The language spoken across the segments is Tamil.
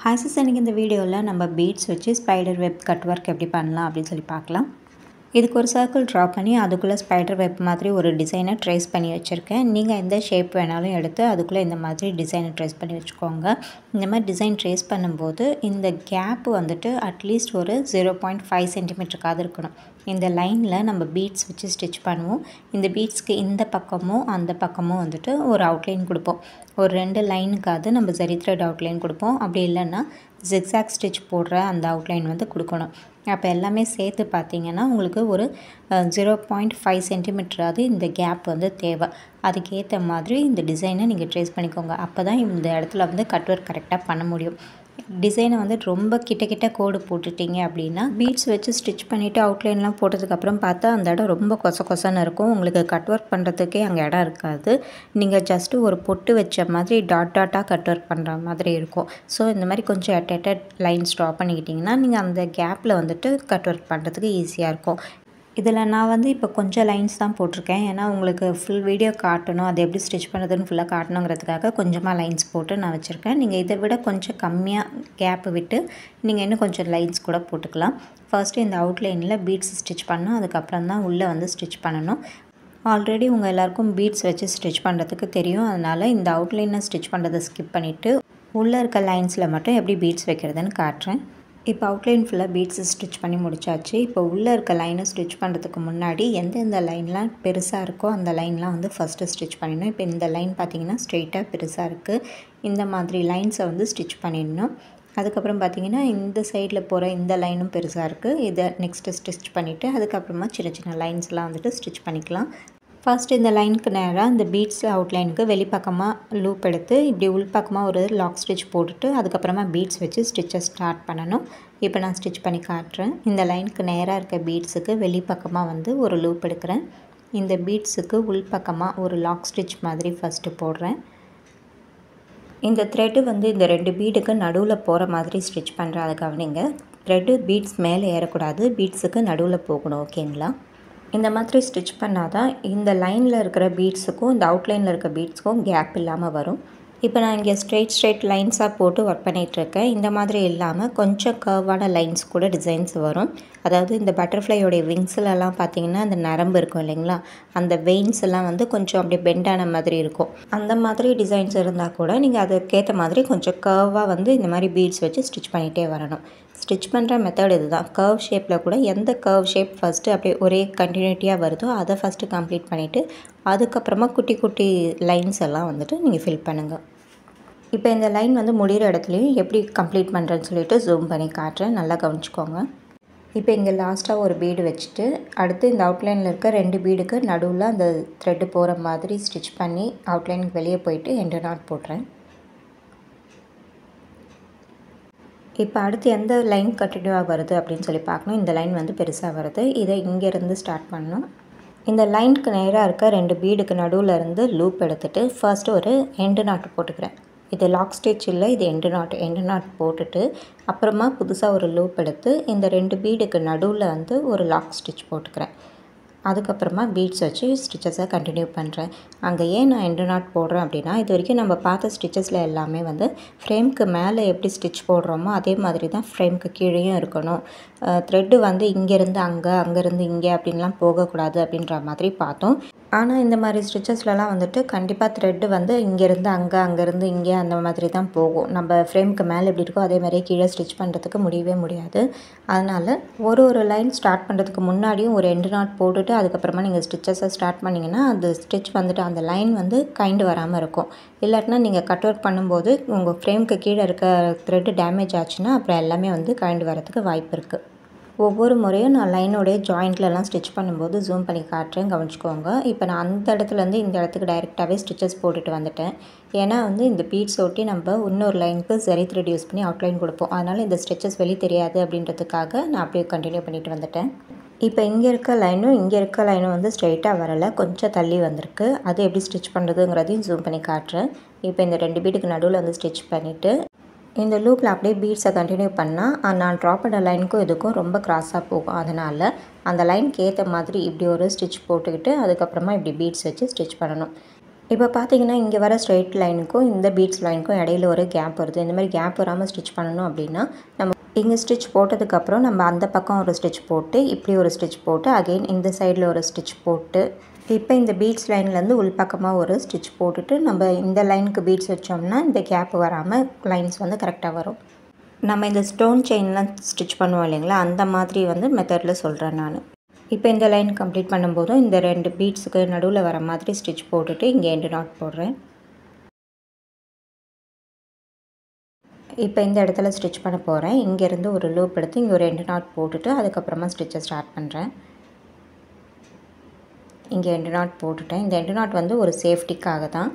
ஹாய் சிஸ், இன்றைக்கி இந்த வீடியோவில் நம்ம பீட்ஸ் வச்சு ஸ்பைடர் வெப் கட் ஒர்க் எப்படி பண்ணலாம் அப்படின்னு சொல்லி பார்க்கலாம். இதுக்கு ஒரு சர்க்கிள் ட்ரா பண்ணி அதுக்குள்ளே ஸ்பைடர் வெப் மாதிரி ஒரு டிசைனை ட்ரேஸ் பண்ணி வச்சுருக்கேன். நீங்கள் எந்த ஷேப் வேணாலும் எடுத்து அதுக்குள்ளே இந்த மாதிரி டிசைனை ட்ரேஸ் பண்ணி வச்சுக்கோங்க. இந்த மாதிரி டிசைன் ட்ரேஸ் பண்ணும்போது இந்த கேப் வந்துட்டு அட்லீஸ்ட் ஒரு 0.5 சென்டிமீட்டருக்காவது இருக்கணும். இந்த லைனில் நம்ம பீட்ஸ் வச்சு ஸ்டிச் பண்ணுவோம். இந்த பீட்ஸ்க்கு இந்த பக்கமும் அந்த பக்கமும் வந்துட்டு ஒரு அவுட்லைன் கொடுப்போம். ஒரு 2 லைனுக்காவது நம்ம ஜரி த்ரெட் அவுட்லைன் கொடுப்போம். அப்படி இல்லைன்னா ஜிக்ஸாக் ஸ்டிச் போடுற அந்த அவுட்லைன் வந்து கொடுக்கணும். அப்போ எல்லாமே சேர்த்து பார்த்திங்கன்னா உங்களுக்கு ஒரு 0.5 சென்டிமீட்டராவது இந்த கேப் வந்து தேவை. அதுக்கேற்ற மாதிரி இந்த டிசைனை நீங்கள் ட்ரேஸ் பண்ணிக்கோங்க. அப்போ தான் இந்த இடத்துல வந்து கட் ஒர்க் கரெக்டாக பண்ண முடியும். டிசைனை வந்து ரொம்ப கிட்ட கோடு போட்டுட்டிங்க அப்படின்னா பீட்ஸ் வச்சு ஸ்டிச் பண்ணிவிட்டு அவுட்லைன்லாம் போட்டதுக்கப்புறம் பார்த்தா அந்த இடம் ரொம்ப கொசன்னு இருக்கும். உங்களுக்கு கட் ஒர்க் பண்ணுறதுக்கே அங்கே இடம் இருக்காது. நீங்கள் ஜஸ்ட்டு ஒரு பொட்டு வச்ச மாதிரி டாட்டாக கட் ஒர்க் பண்ணுற மாதிரி இருக்கும். ஸோ இந்த மாதிரி கொஞ்சம் அட் லைன்ஸ் ட்ரா பண்ணிக்கிட்டிங்கன்னா நீங்கள் அந்த கேப்பில் வந்துட்டு கட் ஒர்க் பண்ணுறதுக்கு ஈஸியாக இருக்கும். இதில் நான் வந்து இப்போ கொஞ்சம் லைன்ஸ் தான் போட்டிருக்கேன். ஏன்னா உங்களுக்கு ஃபுல் வீடியோ காட்டணும், அது எப்படி ஸ்டிச் பண்ணுறதுன்னு ஃபுல்லாக காட்டணுங்கிறதுக்காக கொஞ்சமாக லைன்ஸ் போட்டு நான் வச்சுருக்கேன். நீங்கள் இதை விட கொஞ்சம் கம்மியாக கேப்பு விட்டு நீங்கள் இன்னும் கொஞ்சம் லைன்ஸ் கூட போட்டுக்கலாம். ஃபர்ஸ்ட்டு இந்த அவுட்லைனில் பீட்ஸ் ஸ்டிச் பண்ணணும், அதுக்கப்புறம் தான் உள்ளே வந்து ஸ்டிச் பண்ணணும். ஆல்ரெடி உங்கள் எல்லாேருக்கும் பீட்ஸ் வச்சு ஸ்டிச் பண்ணுறதுக்கு தெரியும். அதனால் இந்த அவுட்லைனை ஸ்டிச் பண்ணுறதை ஸ்கிப் பண்ணிவிட்டு உள்ளே இருக்க லைன்ஸில் மட்டும் எப்படி பீட்ஸ் வைக்கிறதுன்னு காட்டுறேன். இப்போ அவுட்லைன் ஃபுல்லாக பீட்ஸ் ஸ்டிச் பண்ணி முடிச்சாச்சு. இப்போ உள்ளே இருக்க லைனை ஸ்டிச் பண்ணுறதுக்கு முன்னாடி எந்தெந்த லைன்லாம் பெருசாக இருக்கோ அந்த லைன்லாம் வந்து ஃபஸ்ட்டு ஸ்டிச் பண்ணிடணும். இப்போ இந்த லைன் பார்த்திங்கன்னா ஸ்ட்ரெயிட்டாக பெருசாக இருக்குது. இந்த மாதிரி லைன்ஸை வந்து ஸ்டிச் பண்ணிடணும். அதுக்கப்புறம் பார்த்திங்கன்னா இந்த சைடில் போகிற இந்த லைனும் பெருசாக இருக்குது. இதை நெக்ஸ்ட்டு ஸ்டிச் பண்ணிவிட்டு அதுக்கப்புறமா சின்ன லைன்ஸ்லாம் வந்துட்டு ஸ்டிச் பண்ணிக்கலாம். ஃபர்ஸ்ட் இந்த லைனுக்கு நேராக இந்த பீட்ஸ் அவுட்லைனுக்கு வெளிப்பக்கமாக லூப் எடுத்து இப்படி உள்பக்கமாக ஒரு லாக் ஸ்டிச் போட்டுட்டு அதுக்கப்புறமா பீட்ஸ் வச்சு ஸ்டிச்சை ஸ்டார்ட் பண்ணணும். இப்போ நான் ஸ்டிச் பண்ணி காட்டுறேன். இந்த லைனுக்கு நேராக இருக்க பீட்ஸுக்கு வெளிப்பக்கமாக வந்து ஒரு லூப் எடுக்கிறேன். இந்த பீட்ஸுக்கு உள்பக்கமாக ஒரு லாக் ஸ்டிச் மாதிரி ஃபஸ்ட்டு போடுறேன். இந்த த்ரெட்டு வந்து இந்த 2 பீடுக்கு நடுவில் போகிற மாதிரி ஸ்டிச் பண்ணுறேன். அதை கவனிங்க. த்ரெட்டு பீட்ஸ் மேலே ஏறக்கூடாது, பீட்ஸுக்கு நடுவில் போகணும். ஓகேங்களா? இந்த மாதிரி ஸ்டிச் பண்ணால் தான் இந்த லைனில் இருக்கிற பீட்ஸுக்கும் இந்த அவுட்லைனில் இருக்க பீட்ஸுக்கும் கேப் இல்லாமல் வரும். இப்போ நான் இங்கே ஸ்ட்ரெயிட் லைன்ஸாக போட்டு ஒர்க் பண்ணிகிட்ருக்கேன். இந்த மாதிரி இல்லாமல் கொஞ்சம் கர்வான லைன்ஸ் கூட டிசைன்ஸ் வரும். அதாவது இந்த பட்டர்ஃப்ளையோடைய விங்ஸ்லலாம் பார்த்திங்கன்னா அந்த நரம்பு இருக்கும் இல்லைங்களா, அந்த வெயின்ஸ் எல்லாம் வந்து கொஞ்சம் அப்படியே பெண்டான மாதிரி இருக்கும். அந்த மாதிரி டிசைன்ஸ் இருந்தால் கூட நீங்கள் அதுக்கேற்ற மாதிரி கொஞ்சம் கர்வாக வந்து இந்த மாதிரி பீட்ஸ் வச்சு ஸ்டிச் பண்ணிகிட்டே வரணும். ஸ்டிச் பண்ணுற மெத்தட் இது தான். கர்வ் ஷேப்பில் கூட எந்த கர்வ் ஷேப் ஃபஸ்ட்டு அப்படியே ஒரே கண்டினியூட்டியாக வருதோ அதை ஃபஸ்ட்டு கம்ப்ளீட் பண்ணிவிட்டு அதுக்கப்புறமா குட்டி லைன்ஸ் எல்லாம் வந்துட்டு நீங்கள் ஃபில் பண்ணுங்கள். இப்போ இந்த லைன் வந்து முடிகிற இடத்துலையும் எப்படி கம்ப்ளீட் பண்ணுறேன்னு சொல்லிட்டு ஜூம் பண்ணி காட்டுறேன். நல்லா கவனிச்சுக்கோங்க. இப்போ இங்கே லாஸ்ட்டாக ஒரு பீடு வச்சுட்டு அடுத்து இந்த அவுட்லைனில் இருக்க 2 பீடுக்கு நடுவில் அந்த த்ரெட்டு போகிற மாதிரி ஸ்டிச் பண்ணி அவுட்லைனுக்கு வெளியே போயிட்டு எண்டு நாட் போடுறேன். இப்போ அடுத்து எந்த லைன் கண்டினியூவாக வருது அப்படின்னு சொல்லி பார்க்கணும். இந்த லைன் வந்து பெருசாக வருது. இதை இங்கேருந்து ஸ்டார்ட் பண்ணணும். இந்த லைனுக்கு நேராக இருக்க 2 பீடுக்கு நடுவில் இருந்து லூப் எடுத்துகிட்டு ஃபர்ஸ்ட்டு ஒரு எண்டு நாட்டு போட்டுக்கிறேன். இது லாக் ஸ்டிச் இல்லை, இது எண்டு நாட் போட்டுட்டு அப்புறமா புதுசாக ஒரு லூப் எடுத்து இந்த 2 பீடுக்கு நடுவில் வந்து ஒரு லாக் ஸ்டிச் போட்டுக்கிறேன். அதுக்கப்புறமா பீட்ஸ் வச்சு ஸ்டிச்சஸை கண்டினியூ பண்ணுறேன். அங்கே ஏன் நான் எண்டு நாட் போடுறேன் அப்படின்னா, இது வரைக்கும் நம்ம பார்த்த ஸ்டிச்சஸில் எல்லாமே வந்து ஃப்ரேம்க்கு மேலே எப்படி ஸ்டிச் போடுறோமோ அதே மாதிரி தான் ஃப்ரேம்க்கு கீழேயும் இருக்கணும். த்ரெட்டு வந்து இங்கேருந்து அங்கேருந்து இங்கே அப்படின்லாம் போகக்கூடாது அப்படின்ற மாதிரி பார்த்தோம். ஆனால் இந்த மாதிரி ஸ்டிச்சஸ்லலாம் வந்துட்டு கண்டிப்பாக த்ரெட்டு வந்து இங்கேருந்து அங்கேருந்து இங்கே அந்த மாதிரி தான் போகும். நம்ம ஃப்ரேம்க்கு மேலே எப்படி இருக்கோ அதே மாதிரியே கீழே ஸ்டிச் பண்ணுறதுக்கு முடியவே முடியாது. அதனால் ஒரு லைன் ஸ்டார்ட் பண்ணுறதுக்கு முன்னாடியும் ஒரு எண்டு நாட் போட்டுட்டு அதுக்கப்புறமா நீங்கள் ஸ்டிச்சஸை ஸ்டார்ட் பண்ணிங்கன்னா அந்த ஸ்டிச் வந்துட்டு அந்த லைன் வந்து கைண்டு வராமல் இருக்கும். இல்லாட்டினா நீங்கள் கட் ஒர்க் பண்ணும்போது உங்கள் ஃப்ரேம்க்கு கீழே இருக்க த்ரெட்டு டேமேஜ் ஆச்சுன்னா அப்புறம் எல்லாமே வந்து கைண்டு வரதுக்கு வாய்ப்பு இருக்குது. ஒவ்வொரு முறையும் நான் லைனோடைய ஜாயிண்ட்லலாம் ஸ்டிச் பண்ணும்போது ஜூம் பண்ணி காட்டுறேன், கவனிச்சுக்கோங்க. இப்போ நான் அந்த இடத்துலேருந்து இந்த இடத்துக்கு டைரெக்டாகவே ஸ்டிச்சஸ் போட்டுட்டு வந்துட்டேன். ஏன்னா வந்து இந்த பீட்ஸ் ஒட்டி நம்ம இன்னொரு லைனுக்கு ஜரி த்ரெட் யூஸ் பண்ணி அவுட்லைன் கொடுப்போம். அதனால் இந்த ஸ்டிச்சஸ் வெளியே தெரியாது அப்படின்றதுக்காக நான் அப்படியே கண்டினியூ பண்ணிட்டு வந்துட்டேன். இப்போ இங்கே இருக்க லைனும் வந்து ஸ்ட்ரெயிட்டாக வரலை, கொஞ்சம் தள்ளி வந்திருக்கு. அது எப்படி ஸ்டிச் பண்ணுறதுங்கிறதையும் ஜூம் பண்ணி காட்டுறேன். இப்போ இந்த 2 பீடுக்கு நடுவில் வந்து ஸ்டிச் பண்ணிவிட்டு இந்த லூப்பில் அப்படியே பீட்ஸை கண்டினியூ பண்ணால் நான் ட்ரா பண்ண லைனுக்கும் இதுக்கும் ரொம்ப கிராஸாக போகும். அதனால் அந்த லைனுக்கு ஏற்ற மாதிரி இப்படி ஒரு ஸ்டிச் போட்டுக்கிட்டு அதுக்கப்புறமா இப்படி பீட்ஸ் வச்சு ஸ்டிச் பண்ணணும். இப்போ பார்த்தீங்கன்னா, இங்கே வர ஸ்ட்ரெயிட் லைனுக்கும் இந்த பீட்ஸ் லைனுக்கும் இடையில ஒரு கேப் வருது. இந்த மாதிரி கேப் வராமல் ஸ்டிச் பண்ணணும் அப்படின்னா, நம்ம இங்கே ஸ்டிச் போட்டதுக்கப்புறம் நம்ம அந்த பக்கம் ஒரு ஸ்டிச் போட்டு, இப்படி ஒரு ஸ்டிச் போட்டு, அகைன் இந்த சைடில் ஒரு ஸ்டிச் போட்டு, இப்போ இந்த பீட்ஸ் லைன்லேருந்து உள்பக்கமாக ஒரு ஸ்டிச் போட்டுட்டு, நம்ம இந்த லைனுக்கு பீட்ஸ் வச்சோம்னா, இந்த கேப் வராமல் லைன்ஸ் வந்து கரெக்டாக வரும். நம்ம இந்த ஸ்டோன் செயின்லாம் ஸ்டிச் பண்ணுவோம் இல்லைங்களா, அந்த மாதிரி வந்து மெத்தடில் சொல்கிறேன் நான். இப்போ இந்த லைன் கம்ப்ளீட் பண்ணும்போதும் இந்த 2 பீட்ஸுக்கு நடுவில் வர மாதிரி ஸ்டிச் போட்டுட்டு இங்கே எண்டு நாட் போடுறேன். இப்போ இந்த இடத்துல ஸ்டிச் பண்ண போகிறேன். இங்கேருந்து ஒரு லூப் எடுத்து இங்கே ஒரு எண்டு நாட் போட்டுட்டு அதுக்கப்புறமா ஸ்டிச்சை ஸ்டார்ட் பண்ணுறேன். இங்கே எண்டு நாட் போட்டுட்டேன். இந்த எண்டு நாட் வந்து ஒரு சேஃப்டிக்காக தான்.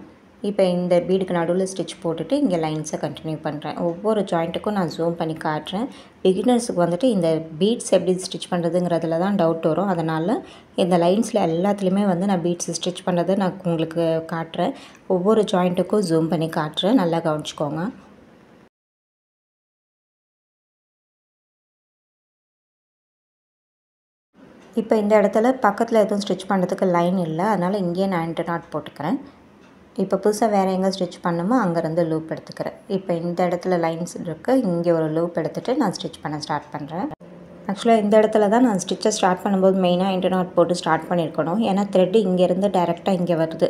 இப்போ இந்த பீடுக்கு நடுவில் ஸ்டிச் போட்டுட்டு இங்கே லைன்ஸை கண்டினியூ பண்ணுறேன். ஒவ்வொரு ஜாயிண்ட்டுக்கும் நான் ஜூம் பண்ணி காட்டுறேன். பிகினர்ஸுக்கு வந்துட்டு இந்த பீட்ஸ் எப்படி ஸ்டிச் பண்ணுறதுங்கிறதுல தான் டவுட் வரும். அதனால் இந்த லைன்ஸில் எல்லாத்துலேயுமே வந்து நான் பீட்ஸ் ஸ்டிச் பண்ணுறதை நான் உங்களுக்கு காட்டுறேன். ஒவ்வொரு ஜாயிண்ட்டுக்கும் ஜூம் பண்ணி காட்டுறேன். நல்லா கவனிச்சிக்கோங்க. இப்போ இந்த இடத்துல பக்கத்தில் எதுவும் ஸ்டிச் பண்ணுறதுக்கு லைன் இல்லை. அதனால் இங்கேயே நான் எண்டு நாட் போட்டுக்கிறேன். இப்போ புதுசாக வேறு எங்கே ஸ்டிச் பண்ணுமோ அங்கேருந்து லூப் எடுத்துக்கிறேன். இப்போ இந்த இடத்துல லைன்ஸ் இருக்குது. இங்கே ஒரு லூப் எடுத்துகிட்டு நான் ஸ்டிச் பண்ண ஸ்டார்ட் பண்ணுறேன். ஆக்சுவலாக இந்த இடத்துல தான் நான் ஸ்டிச்சை ஸ்டார்ட் பண்ணும்போது மெயினாக எண்டு நாட் போட்டு ஸ்டார்ட் பண்ணியிருக்கணும். ஏன்னா த்ரெட்டு இங்கேருந்து டைரெக்டாக இங்கே வருது.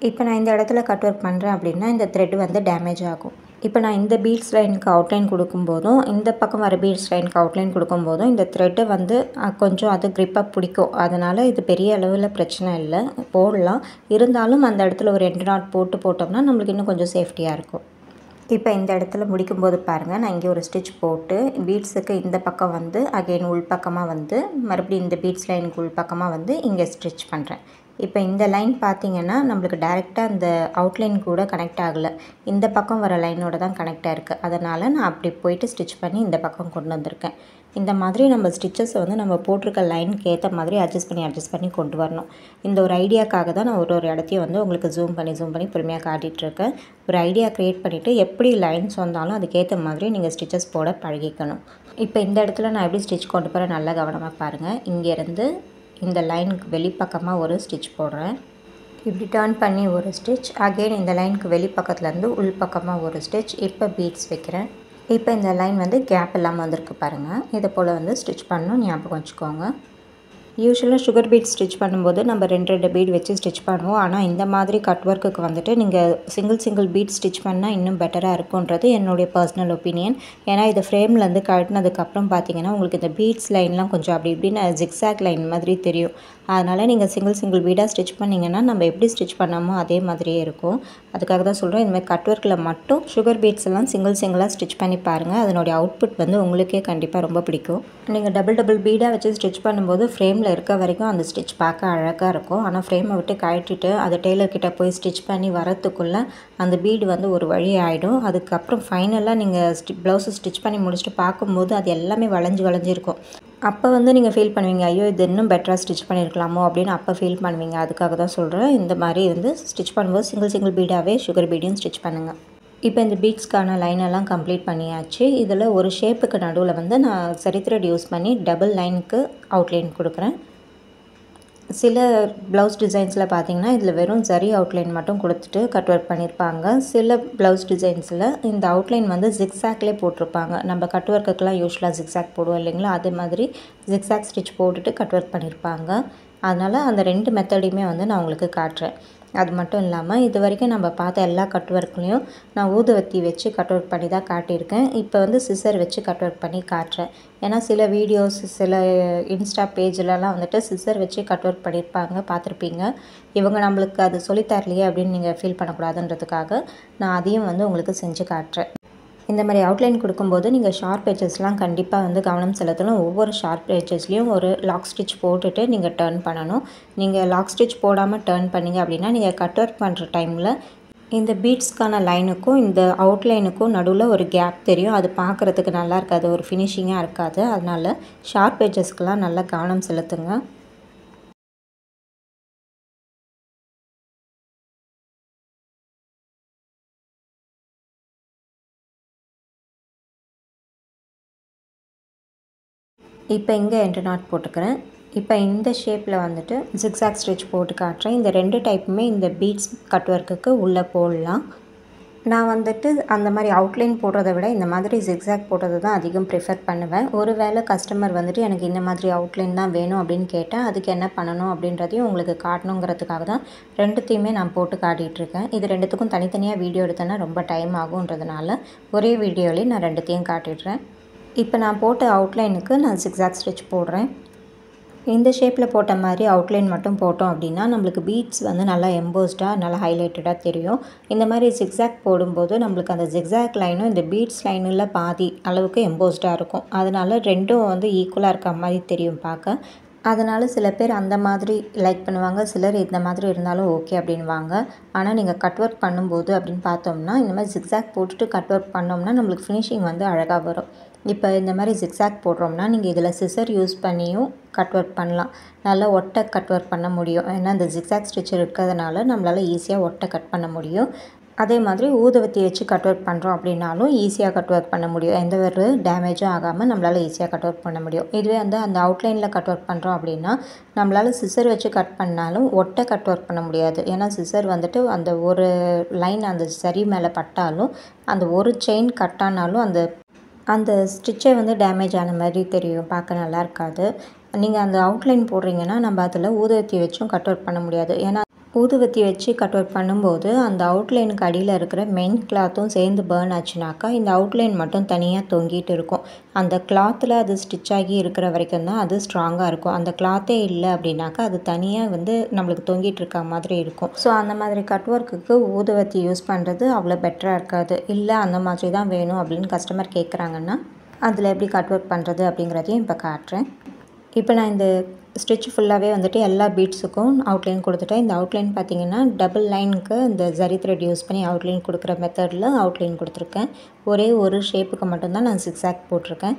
இப்போ நான் இந்த இடத்துல கட் ஒர்க் பண்ணுறேன் அப்படின்னா இந்த த்ரெட் வந்து டேமேஜ் ஆகும். இப்போ நான் இந்த பீட்ஸ் லைனுக்கு அவுட்லைன் கொடுக்கும்போதும் இந்த பக்கம் வர பீட்ஸ் லைனுக்கு அவுட்லைன் கொடுக்கும்போதும் இந்த த்ரெட்டு வந்து கொஞ்சம் அது க்ரிப்பாக பிடிக்கும். அதனால் இது பெரிய அளவில் பிரச்சனை இல்லை, போடலாம். இருந்தாலும் அந்த இடத்துல ஒரு 2 நாட் போட்டோம்னா நம்மளுக்கு இன்னும் கொஞ்சம் சேஃப்டியாக இருக்கும். இப்போ இந்த இடத்துல முடிக்கும்போது பாருங்கள், நான் இங்கே ஒரு ஸ்டிச் போட்டு பீட்ஸுக்கு இந்த பக்கம் வந்து அகெயின் உள்பக்கமாக வந்து மறுபடியும் இந்த பீட்ஸ் லைனுக்கு உள்பக்கமாக வந்து இங்கே ஸ்டிச் பண்ணுறேன். இப்போ இந்த லைன் பார்த்திங்கன்னா நம்மளுக்கு டைரெக்டாக அந்த அவுட்லைன் கூட கனெக்ட் ஆகலை, இந்த பக்கம் வர லைனோட தான் கனெக்டாக இருக்குது. அதனால் நான் அப்படி போயிட்டு ஸ்டிச் பண்ணி இந்த பக்கம் கொண்டு வந்திருக்கேன். இந்த மாதிரி நம்ம ஸ்டிச்சஸை வந்து நம்ம போட்டிருக்க லைனுக்கு ஏற்ற மாதிரி அட்ஜஸ்ட் பண்ணி கொண்டு வரணும். இந்த ஒரு ஐடியாக்காக தான் நான் ஒரு இடத்தையும் வந்து உங்களுக்கு ஜூம் பண்ணி பொறுமையாக காட்டிகிட்ருக்கேன். ஒரு ஐடியா க்ரியேட் பண்ணிவிட்டு எப்படி லைன்ஸ் வந்தாலும் அதுக்கேற்ற மாதிரி நீங்கள் ஸ்டிச்சஸ் போட பழகிக்கணும். இப்போ இந்த இடத்துல நான் எப்படி ஸ்டிச் கொண்டு போகிறேன் நல்லா கவனமாக பாருங்கள். இங்கேருந்து இந்த லைனுக்கு வெளிப்பக்கமாக ஒரு ஸ்டிச் போடுறேன். இப்படி டர்ன் பண்ணி ஒரு ஸ்டிச், அகெயின் இந்த லைனுக்கு வெளிப்பக்கத்துலேருந்து உள்பக்கமாக ஒரு ஸ்டிச். இப்போ பீட்ஸ் வைக்கிறேன். இப்போ இந்த லைன் வந்து கேப் இல்லாமல் வந்திருக்கு பாருங்கள். இதை போல் வந்து ஸ்டிச் பண்ணணும், ஞாபகம் வச்சுக்கோங்க. யூஸ்வலாக சுகர் பீட் ஸ்டிச் பண்ணும்போது நம்ம 2 பீட் வச்சு ஸ்டிச் பண்ணுவோம். ஆனால் இந்த மாதிரி கட் ஒர்க்குக்கு வந்துட்டு நீங்கள் சிங்கிள் பீட் ஸ்டிச் பண்ணால் இன்னும் பெட்டராக இருக்குன்றது என்னுடைய பர்சனல் ஒப்பீனியன். ஏன்னா இது ஃப்ரேம்லேருந்து கட்டினதுக்கப்புறம் பார்த்தீங்கன்னா உங்களுக்கு இந்த பீட்ஸ் லைன்லாம் கொஞ்சம் அப்படி இப்படின்னு ஜிக்ஸாக் லைன் மாதிரி தெரியும். அதனால் நீங்கள் சிங்கிள் பீடாக ஸ்டிச் பண்ணிங்கன்னா நம்ம எப்படி ஸ்டிச் பண்ணாமோ அதே மாதிரியே இருக்கும். அதுக்காக தான் சொல்கிறேன், இந்த மாதிரி கட் ஒர்க்கில் மட்டும் சுகர் பீட்ஸ் எல்லாம் சிங்கிளாக ஸ்டிச் பண்ணி பாருங்கள். அதனுடைய அவுட்புட் வந்து உங்களுக்கே கண்டிப்பாக ரொம்ப பிடிக்கும். நீங்கள் டபுள் பீடாக வச்சு ஸ்டிச் பண்ணும்போது ஃப்ரேமில் இருக்க வரைக்கும் அந்த ஸ்டிச் பார்க்க அழகாக இருக்கும். ஆனால் ஃப்ரேமை விட்டு கழட்டிட்டு அதை டெய்லர்கிட்ட போய் ஸ்டிச் பண்ணி வரத்துக்குள்ளே அந்த பீடு வந்து ஒரு வழி ஆகிடும். அதுக்கப்புறம் ஃபைனலாக நீங்கள் ப்ளவுஸை ஸ்டிச் பண்ணி முடிச்சுட்டு பார்க்கும்போது அது எல்லாமே வளைஞ்சிருக்கும். அப்போ வந்து நீங்கள் ஃபீல் பண்ணுவீங்க, ஐயோ இது இன்னும் பெட்டராக ஸ்டிச் பண்ணியிருக்கலாமோ அப்படின்னு அப்போ ஃபீல் பண்ணுவீங்க. அதுக்காக தான் சொல்கிறேன், இந்த மாதிரி வந்து ஸ்டிச் பண்ணும்போது சிங்கிள் பீடாகவே சுகர் பீடையும் ஸ்டிச் பண்ணுங்கள். இப்போ இந்த பீட்ஸ்க்கான லைனெல்லாம் கம்ப்ளீட் பண்ணியாச்சு. இதில் ஒரு ஷேப்புக்கு நடுவில் வந்து நான் சரி த்ரெட் யூஸ் பண்ணி டபுள் லைனுக்கு அவுட்லைன் கொடுக்குறேன். சில ப்ளவுஸ் டிசைன்ஸில் பார்த்தீங்கன்னா இதில் வெறும் ஜரி அவுட்லைன் மட்டும் கொடுத்துட்டு கட் ஒர்க் பண்ணியிருப்பாங்க. சில ப்ளவுஸ் டிசைன்ஸில் இந்த அவுட்லைன் வந்து ஜிக்ஸாக்லேயே போட்டிருப்பாங்க. நம்ம கட் ஒர்க்குக்கெலாம் யூஸ்வலாக ஜிக்ஸாக் போடுவோம் இல்லைங்களா, அதே மாதிரி ஜிக்ஸாக் ஸ்டிச் போட்டுட்டு கட் ஒர்க் பண்ணியிருப்பாங்க. அதனால் அந்த 2 மெத்தடையுமே வந்து நான் உங்களுக்கு காட்டுறேன். அது மட்டும் இல்லாமல் இது வரைக்கும் நம்ம பார்த்த எல்லா கட் ஒர்க்லேயும் நான் ஊதுவத்தி வச்சு கட் ஒர்க் பண்ணி தான் காட்டியிருக்கேன். இப்போ வந்து சிசர் வச்சு கட் ஒர்க் பண்ணி காட்டுறேன். ஏன்னா சில வீடியோஸ் சில இன்ஸ்டா பேஜ்லலாம் வந்துட்டு சிசர் வச்சு கட் ஒர்க் பண்ணியிருப்பாங்க, பார்த்துருப்பீங்க. இவங்க நம்மளுக்கு அது சொல்லித்தரலையே அப்படின்னு நீங்கள் ஃபீல் பண்ணக்கூடாதுன்றதுக்காக நான் அதையும் வந்து உங்களுக்கு செஞ்சு காட்டுறேன். இந்த மாதிரி அவுட்லைன் கொடுக்கும்போது நீங்கள் ஷார்ப் எட்ஜஸ்லாம் கண்டிப்பாக வந்து கவனம் செலுத்தணும். ஒவ்வொரு ஷார்ப் எட்ஜஸ்லேயும் ஒரு லாக் ஸ்டிச் போட்டுட்டு நீங்கள் டர்ன் பண்ணணும். நீங்கள் லாக் ஸ்டிச் போடாமல் டர்ன் பண்ணிங்க அப்படின்னா நீங்கள் கட் ஒர்க் பண்ணுற டைமில் இந்த பீட்ஸ்க்கான லைனுக்கும் இந்த அவுட்லைனுக்கும் நடுவில் ஒரு கேப் தெரியும். அது பார்க்குறதுக்கு நல்லா இருக்காது, ஒரு ஃபினிஷிங்காக இருக்காது. அதனால் ஷார்ப் எட்ஜஸ்க்கெலாம் நல்லா கவனம் செலுத்துங்க. இப்போ இங்கே எண்டு நாட் போட்டுக்கிறேன். இப்போ இந்த ஷேப்பில் வந்துட்டு ஜிக்ஸாக் ஸ்டிச் போட்டு காட்டுறேன். இந்த 2 டைப்புமே இந்த பீட்ஸ் கட் ஒர்க்குக்கு உள்ளே போடலாம். நான் வந்துட்டு அந்த மாதிரி அவுட்லைன் போடுறத விட இந்த மாதிரி ஜிக்ஸாக் போடுறது தான் அதிகம் ப்ரிஃபர் பண்ணுவேன். ஒருவேளை கஸ்டமர் வந்துட்டு எனக்கு இந்த மாதிரி அவுட்லைன் தான் வேணும் அப்படின்னு கேட்டால் அதுக்கு என்ன பண்ணணும் அப்படின்றதையும் உங்களுக்கு காட்டணுங்கிறதுக்காக தான் 2த்தையுமே நான் போட்டு காட்டிகிட்ருக்கேன். இது 2த்துக்கும் தனித்தனியாக வீடியோ எடுத்தேன்னா ரொம்ப டைம் ஆகுன்றதுனால ஒரே வீடியோலேயே நான் 2த்தையும் காட்டிடுறேன். இப்போ நான் போட்ட அவுட்லைனுக்கு நான் ஜிக்ஸாக் ஸ்டிச் போடுறேன். இந்த ஷேப்பில் போட்ட மாதிரி அவுட்லைன் மட்டும் போட்டோம் அப்படின்னா நம்மளுக்கு பீட்ஸ் வந்து நல்லா எம்போஸ்டாக நல்லா ஹைலைட்டடாக தெரியும். இந்த மாதிரி ஜிக்ஸாக் போடும்போது நம்மளுக்கு அந்த ஜிக்ஸாக் லைனும் இந்த பீட்ஸ் லைனில் பாதி அளவுக்கு எம்போஸ்டாக இருக்கும். அதனால் 2ம் வந்து ஈக்குவலாக இருக்க மாதிரி தெரியும் பார்க்க. அதனால் சில பேர் அந்த மாதிரி லைக் பண்ணுவாங்க, சிலர் இந்த மாதிரி இருந்தாலும் ஓகே அப்படின்வாங்க. ஆனால் நீங்கள் கட் ஒர்க் பண்ணும்போது அப்படின்னு பார்த்தோம்னா இந்த மாதிரி ஜிக்ஸாக் போட்டுட்டு கட் ஒர்க் பண்ணோம்னா நம்மளுக்கு ஃபினிஷிங் வந்து அழகாக வரும். இப்போ இந்த மாதிரி ஜிக்ஸாக் போடுறோம்னா நீங்கள் இதில் சிசர் யூஸ் பண்ணியும் கட் ஒர்க் பண்ணலாம். நல்லா ஒட்டை கட் ஒர்க் பண்ண முடியும். ஏன்னா இந்த ஜிக்ஸாக் ஸ்டிச் இருக்கிறதுனால நம்மளால் ஈஸியாக ஒட்டை கட் பண்ண முடியும். அதே மாதிரி ஊதுவத்தி வச்சு கட் ஒர்க் பண்ணுறோம் அப்படின்னாலும் ஈஸியாக கட் ஒர்க் பண்ண முடியும். எந்த ஒரு டேமேஜும் ஆகாமல் நம்மளால் ஈஸியாக கட் ஒர்க் பண்ண முடியும். இதுவே வந்து அந்த அவுட்லைனில் கட் ஒர்க் பண்ணுறோம் அப்படின்னா நம்மளால் சிசர் வச்சு கட் பண்ணாலும் ஒட்டை கட் ஒர்க் பண்ண முடியாது. ஏன்னா சிசர் வந்துட்டு அந்த ஒரு லைன் அந்த சரி மேலே பட்டாலும் அந்த ஒரு செயின் கட் ஆனாலும் அந்த ஸ்டிச்சே வந்து டேமேஜ் ஆன மாதிரி தெரியும். பார்க்க நல்லா இருக்காது. நீங்கள் அந்த அவுட்லைன் போடுறீங்கன்னா நம்ம அதில் ஊதுவத்தி வச்சும் கட் ஒர்க் பண்ண முடியாது. ஏன்னா ஊதுவத்தி வச்சு கட் ஒர்க் பண்ணும்போது அந்த அவுட்லைனுக்கு அடியில் இருக்கிற மெயின் கிளாத்தும் சேர்ந்து பேர்ன் ஆச்சுனாக்கா இந்த அவுட்லைன் மட்டும் தனியாக தொங்கிட்டு இருக்கும். அந்த கிளாத்தில் அது ஸ்டிச் ஆகி இருக்கிற வரைக்கும் தான் அது ஸ்ட்ராங்காக இருக்கும். அந்த கிளாத்தே இல்லை அப்படின்னாக்கா அது தனியாக வந்து நம்மளுக்கு தொங்கிட்டு இருக்க மாதிரி இருக்கும். ஸோ அந்த மாதிரி கட் ஒர்க்குக்கு ஊதுவத்தி யூஸ் பண்ணுறது அவ்வளோ பெட்டராக இருக்காது. இல்லை அந்த மாதிரி தான் வேணும் அப்படின்னு கஸ்டமர் கேட்குறாங்கன்னா அதில் எப்படி கட் ஒர்க் பண்ணுறது அப்படிங்கிறதையும் இப்போ காட்டுறேன். இப்போ நான் இந்த ஸ்டிச் ஃபுல்லாகவே வந்துட்டு எல்லா பீட்ஸுக்கும் அவுட்லைன் கொடுத்துட்டேன். இந்த அவுட்லைன் பார்த்திங்கன்னா டபுள் லைனுக்கு இந்த ஜரி த்ரெட் யூஸ் பண்ணி அவுட்லைன் கொடுக்குற மெத்தடில் அவுட்லைன் கொடுத்துருக்கேன். ஒரே ஒரு ஷேப்புக்கு மட்டும்தான் நான் ஜிக்ஸாக் போட்டிருக்கேன்.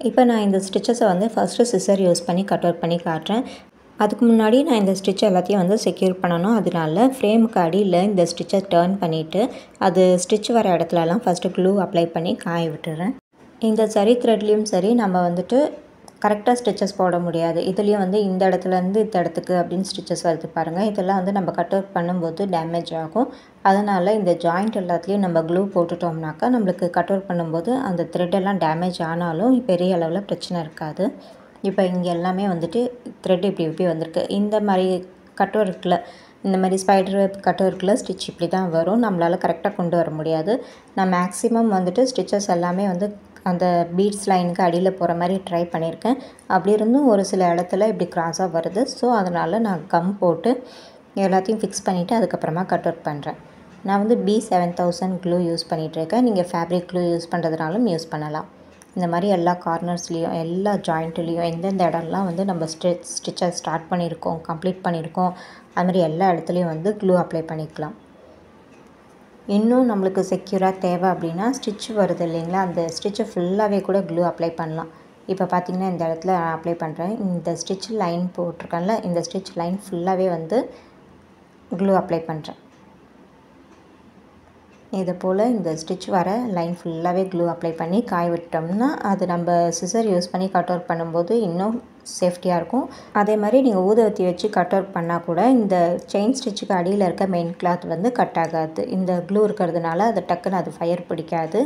இப்போ நான் இந்த ஸ்டிச்சஸை வந்து ஃபஸ்ட்டு சிசர் யூஸ் பண்ணி கட் ஒர்க் பண்ணி காட்டுறேன். அதுக்கு முன்னாடி நான் இந்த ஸ்டிச் எல்லாத்தையும் வந்து செக்யூர் பண்ணணும். அதனால ஃப்ரேமுக்கு அடியில் இந்த ஸ்டிச்சை டர்ன் பண்ணிவிட்டு அது ஸ்டிச் வர இடத்துலலாம் ஃபஸ்ட்டு க்ளூ அப்ளை பண்ணி காய விட்டுறேன். இந்த ஜரி த்ரெட்லேயும் சரி நம்ம வந்துட்டு கரெக்டாக ஸ்டிச்சஸ் போட முடியாது. இதுலேயும் வந்து இந்த இடத்துலேருந்து இந்த இடத்துக்கு அப்படின்னு ஸ்டிச்சஸ் வருது பாருங்கள். இதெல்லாம் வந்து நம்ம கட் ஒர்க் பண்ணும்போது டேமேஜ் ஆகும். அதனால் இந்த ஜாயிண்ட் எல்லாத்துலேயும் நம்ம க்ளூ போட்டுட்டோம்னாக்கா நம்மளுக்கு கட் ஒர்க் பண்ணும்போது அந்த த்ரெட்டெல்லாம் டேமேஜ் ஆனாலும் பெரிய அளவில் பிரச்சனை இருக்காது. இப்போ இங்கே எல்லாமே வந்துட்டு த்ரெட் இப்படி வந்திருக்கு. இந்த மாதிரி கட் ஒர்க்கில் இந்த மாதிரி ஸ்பைடர் வெப் கட் ஒர்க்கில் ஸ்டிச் இப்படி தான் வரும். நம்மளால் கரெக்டாக கொண்டு வர முடியாது. நான் மேக்ஸிமம் வந்துட்டு ஸ்டிச்சஸ் எல்லாமே வந்து அந்த பீட்ஸ் லைனுக்கு அடியில் போகிற மாதிரி ட்ரை பண்ணியிருக்கேன். அப்படி இருந்தும் ஒரு சில இடத்துல இப்படி கிராஸாக வருது. ஸோ அதனால் நான் கம் போட்டு எல்லாத்தையும் ஃபிக்ஸ் பண்ணிவிட்டு அதுக்கப்புறமா கட் ஒர்க் பண்ணுறேன். நான் வந்து B7000 க்ளூ யூஸ் பண்ணிகிட்ருக்கேன். நீங்கள் ஃபேப்ரிக் க்ளூ யூஸ் பண்ணுறதுனாலும் யூஸ் பண்ணலாம். இந்த மாதிரி எல்லா கார்னர்ஸ்லேயும் எல்லா ஜாயிண்ட்லேயும் எந்தெந்த இடம்லாம் வந்து நம்ம ஸ்டிச்சை ஸ்டார்ட் பண்ணியிருக்கோம், கம்ப்ளீட் பண்ணியிருக்கோம், அது மாதிரி எல்லா இடத்துலையும் வந்து க்ளூ அப்ளை பண்ணிக்கலாம். இன்னும் நம்மளுக்கு செக்யூராக தேவை அப்படின்னா ஸ்டிச் வருது இல்லைங்களா, அந்த ஸ்டிச்சை ஃபுல்லாகவே கூட க்ளூ அப்ளை பண்ணலாம். இப்போ பார்த்திங்கன்னா இந்த இடத்துல நான் அப்ளை பண்ணுறேன். இந்த ஸ்டிச் லைன் போட்டிருக்கேன்ல, இந்த ஸ்டிச் லைன் ஃபுல்லாகவே வந்து க்ளூ அப்ளை பண்ணுறேன். இதை போல் இந்த ஸ்டிச் வர லைன் ஃபுல்லாகவே க்ளூ அப்ளை பண்ணி காய விட்டோம்னா அது நம்ம சிசர் யூஸ் பண்ணி கட் ஒர்க் பண்ணும்போது இன்னும் சேஃப்டியாக இருக்கும். அதே மாதிரி நீங்கள் ஊதுவத்தி வச்சு கட் ஒர்க் பண்ணால் கூட இந்த செயின் ஸ்டிச்சுக்கு அடியில் இருக்க மெயின் கிளாத் வந்து கட் ஆகாது. இந்த க்ளூ இருக்கிறதுனால அது டக்குன்னு அது ஃபயர் பிடிக்காது.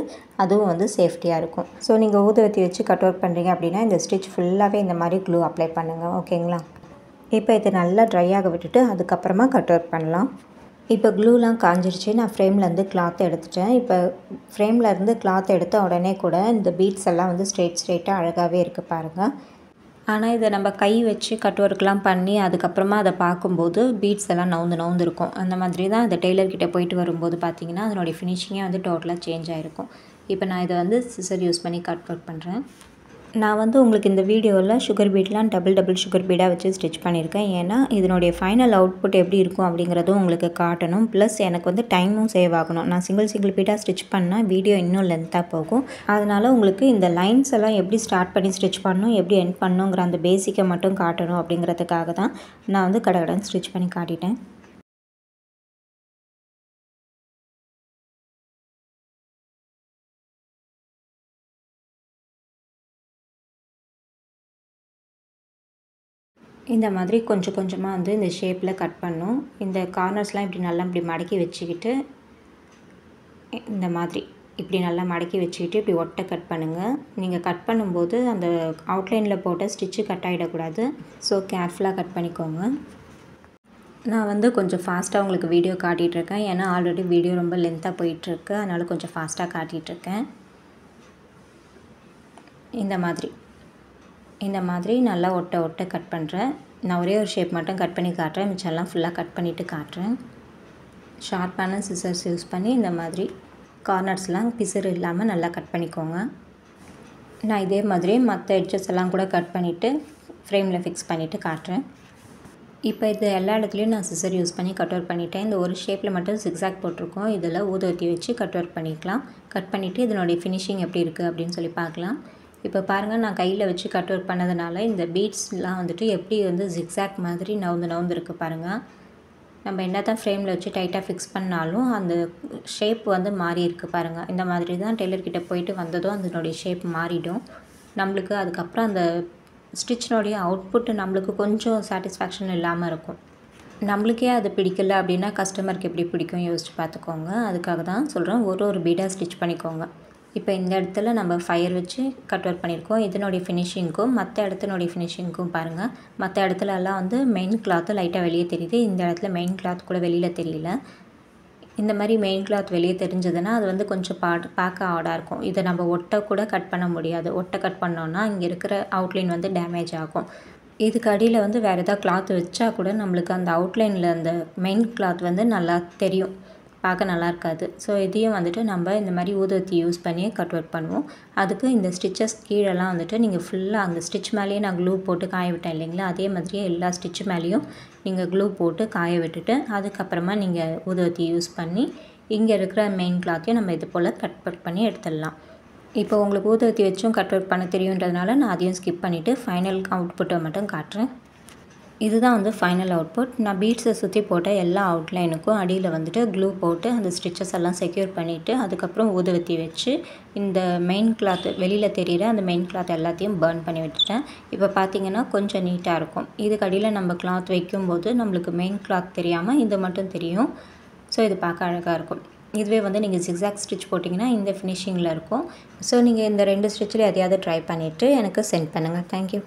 அதுவும் வந்து சேஃப்டியாக இருக்கும். ஸோ நீங்கள் ஊதுவத்தி வச்சு கட் ஒர்க் பண்ணுறீங்க அப்படின்னா இந்த ஸ்டிச் ஃபுல்லாகவே இந்த மாதிரி க்ளூ அப்ளை பண்ணுங்கள். ஓகேங்களா? இப்போ இதை நல்லா ட்ரை ஆக விட்டுட்டு அதுக்கப்புறமா கட் ஒர்க் பண்ணலாம். இப்போ க்ளூலாம் காஞ்சிருச்சு. நான் ஃப்ரேம்லேருந்து கிளாத் எடுத்துட்டேன். இப்போ ஃப்ரேம்லேருந்து கிளாத் எடுத்த உடனே கூட இந்த பீட்ஸ் எல்லாம் வந்து ஸ்ட்ரெயிட்டாக அழகாகவே இருக்குது பாருங்கள். ஆனால் இதை நம்ம கை வச்சு கட் ஒர்க்லாம் பண்ணி அதுக்கப்புறமா அதை பார்க்கும்போது பீட்ஸ் எல்லாம் நவுந்து இருக்கும். அந்த மாதிரி தான் அந்த டெய்லர்கிட்ட போயிட்டு வரும்போது பார்த்திங்கன்னா அதனுடைய ஃபினிஷிங்கே வந்து டோட்டலாக சேஞ்ச் ஆகிருக்கும். இப்போ நான் இதை வந்து சிசர் யூஸ் பண்ணி கட் ஒர்க் பண்ணுறேன். நான் வந்து உங்களுக்கு இந்த வீடியோவில் சுகர் பீட்லாம் டபுள் சுகர் பீடாக வச்சு ஸ்டிச் பண்ணியிருக்கேன். ஏன்னா இதனுடைய ஃபைனல் அவுட்புட் எப்படி இருக்கும் அப்படிங்கிறதும் உங்களுக்கு காட்டணும். ப்ளஸ் எனக்கு வந்து டைமும் சேவ் ஆகணும். நான் சிங்கிள் பீடாக ஸ்டிச் பண்ணால் வீடியோ இன்னும் லென்த்தாக போகும். அதனால் உங்களுக்கு இந்த லைன்ஸ் எல்லாம் எப்படி ஸ்டார்ட் பண்ணி ஸ்டிச் பண்ணணும், எப்படி எண்ட் பண்ணணுங்கிற அந்த பேசிக்கை மட்டும் காட்டணும் அப்படிங்கிறதுக்காக தான் நான் வந்து கடகடன்னு ஸ்டிச் பண்ணி காட்டிட்டேன். இந்த மாதிரி கொஞ்சம் கொஞ்சமாக வந்து இந்த ஷேப்பில் கட் பண்ணணும். இந்த கார்னர்ஸ்லாம் இப்படி நல்லா இப்படி மடக்கி வச்சுக்கிட்டு இந்த மாதிரி இப்படி நல்லா மடக்கி வச்சுக்கிட்டு இப்படி ஒட்டை கட் பண்ணுங்கள். நீங்கள் கட் பண்ணும்போது அந்த அவுட்லைனில் போட்ட ஸ்டிச்சு கட் ஆகிடக்கூடாது. ஸோ கேர்ஃபுல்லாக கட் பண்ணிக்கோங்க. நான் வந்து கொஞ்சம் ஃபாஸ்ட்டாக உங்களுக்கு வீடியோ காட்டிகிட்ருக்கேன். ஏன்னா ஆல்ரெடி வீடியோ ரொம்ப லென்த்தாக போயிட்டுருக்கு. அதனால் கொஞ்சம் ஃபாஸ்ட்டாக காட்டிகிட்ருக்கேன். இந்த மாதிரி நல்லா ஒட்டை கட் பண்ணுறேன். நான் ஒரே ஒரு ஷேப் மட்டும் கட் பண்ணி காட்டுறேன். மிச்சம்லாம் ஃபுல்லாக கட் பண்ணிவிட்டு காட்டுறேன். ஷார்ப்பான சிசர்ஸ் யூஸ் பண்ணி இந்த மாதிரி கார்னர்ஸ்லாம் பிசுறு இல்லாமல் நல்லா கட் பண்ணிக்கோங்க. நான் இதே மாதிரி மற்ற எட்ஜஸ் எல்லாம் கூட கட் பண்ணிவிட்டு ஃப்ரேமில் ஃபிக்ஸ் பண்ணிவிட்டு காட்டுறேன். இப்போ இது எல்லா இடத்துலையும் நான் சிசர் யூஸ் பண்ணி கட் ஒர்க் பண்ணிட்டேன். இந்த ஒரு ஷேப்பில் மட்டும் ஜிக்ஸாக் போட்டிருக்கோம். இதில் ஊதுவத்தி வச்சு கட் ஒர்க் பண்ணிக்கலாம். கட் பண்ணிவிட்டு இதனுடைய ஃபினிஷிங் எப்படி இருக்குது அப்படின்னு சொல்லி பார்க்கலாம். இப்போ பாருங்கள், நான் கையில் வச்சு கட் ஒர்க் பண்ணதுனால இந்த பீட்ஸ்லாம் வந்துட்டு எப்படி வந்து ஜிக்ஸாக் மாதிரி நவுந்துருக்கு பாருங்கள். நம்ம என்ன தான் ஃப்ரேமில் வச்சு டைட்டாக ஃபிக்ஸ் பண்ணாலும் அந்த ஷேப் வந்து மாறி இருக்குது பாருங்கள். இந்த மாதிரி தான் டெய்லர்கிட்ட போயிட்டு வந்ததும் அதனுடைய ஷேப் மாறிடும். நம்மளுக்கு அதுக்கப்புறம் அந்த ஸ்டிச்சினுடைய அவுட்புட் நம்மளுக்கு கொஞ்சம் சாட்டிஸ்ஃபேக்ஷன் இல்லாமல் இருக்கும். நம்மளுக்கே அது பிடிக்கல அப்படின்னா கஸ்டமருக்கு எப்படி பிடிக்கும் யோசிச்சு பார்த்துக்கோங்க. அதுக்காக தான் சொல்கிறேன், ஒரு பீடாக ஸ்டிச் பண்ணிக்கோங்க. இப்போ இந்த இடத்துல நம்ம ஃபயர் வச்சு கட் ஒர்க் பண்ணியிருக்கோம். இதனுடைய ஃபினிஷிங்க்கும் மற்ற இடத்தினுடைய ஃபினிஷிங்க்கும் பாருங்கள். மற்ற இடத்துலலாம் வந்து மெயின் கிளாத்து லைட்டாக வெளியே தெரியுது. இந்த இடத்துல மெயின் கிளாத் கூட வெளியில் தெரியல. இந்த மாதிரி மெயின் கிளாத் வெளியே தெரிஞ்சதுன்னா அது வந்து கொஞ்சம் பார்க்க ஆடாக இருக்கும். இதை நம்ம ஒட்டை கூட கட் பண்ண முடியாது. ஒட்டை கட் பண்ணோன்னா இங்கே இருக்கிற அவுட்லைன் வந்து டேமேஜ் ஆகும். இதுக்கு அடியில் வந்து வேறு எதாவது கிளாத் வச்சா கூட நம்மளுக்கு அந்த அவுட்லைனில் அந்த மெயின் கிளாத் வந்து நல்லா தெரியும், பார்க்க நல்லா இருக்காது. ஸோ இதையும் வந்துட்டு நம்ம இந்த மாதிரி ஊதுவத்தி யூஸ் பண்ணி கட் ஒர்க் பண்ணுவோம். அதுக்கு இந்த ஸ்டிச்சஸ் கீழெல்லாம் வந்துட்டு நீங்கள் ஃபுல்லாக அந்த ஸ்டிச் மேலேயே நான் க்ளூ போட்டு காய விட்டேன் இல்லைங்களா, அதே மாதிரியே எல்லா ஸ்டிச்சு மேலேயும் நீங்கள் க்ளூ போட்டு காய விட்டுட்டு அதுக்கப்புறமா நீங்கள் ஊதுவத்தி யூஸ் பண்ணி இங்கே இருக்கிற மெயின் கிளாத்தையும் நம்ம இது போல் கட் ஒர்க் பண்ணி எடுத்துடலாம். இப்போ உங்களுக்கு ஊதுவத்தி வச்சும் கட் ஒர்க் பண்ண தெரியுன்றதுனால நான் அதையும் ஸ்கிப் பண்ணிவிட்டு ஃபைனல் அவுட்புட்டை மட்டும் காட்டுறேன். இதுதான் வந்து ஃபைனல் அவுட்புட். நான் பீட்ஸை சுற்றி போட்ட எல்லா அவுட்லைனுக்கும் அடியில் வந்துட்டு க்ளூ போட்டு அந்த ஸ்டிச்சஸ் எல்லாம் செக்யூர் பண்ணிவிட்டு அதுக்கப்புறம் ஊதுவத்தி வச்சு இந்த மெயின் கிளாத் வெளியில் தெரிகிற அந்த மெயின் கிளாத் எல்லாத்தையும் பர்ன் பண்ணி விட்டுட்டேன். இப்போ பார்த்திங்கன்னா கொஞ்சம் நீட்டாக இருக்கும். இதுக்கு அடியில் நம்ம கிளாத் வைக்கும்போது நம்மளுக்கு மெயின் கிளாத் தெரியாமல் இது மட்டும் தெரியும். ஸோ இது பார்க்க அழகாக இருக்கும். இதுவே வந்து நீங்கள் ஜிக்ஸாக் ஸ்டிச் போட்டிங்கன்னா இந்த ஃபினிஷிங்கில் இருக்கும். ஸோ நீங்கள் இந்த 2 ஸ்டிச்சில் எதையாவது ட்ரை பண்ணிவிட்டு எனக்கு சென்ட் பண்ணுங்கள். தேங்க்யூ.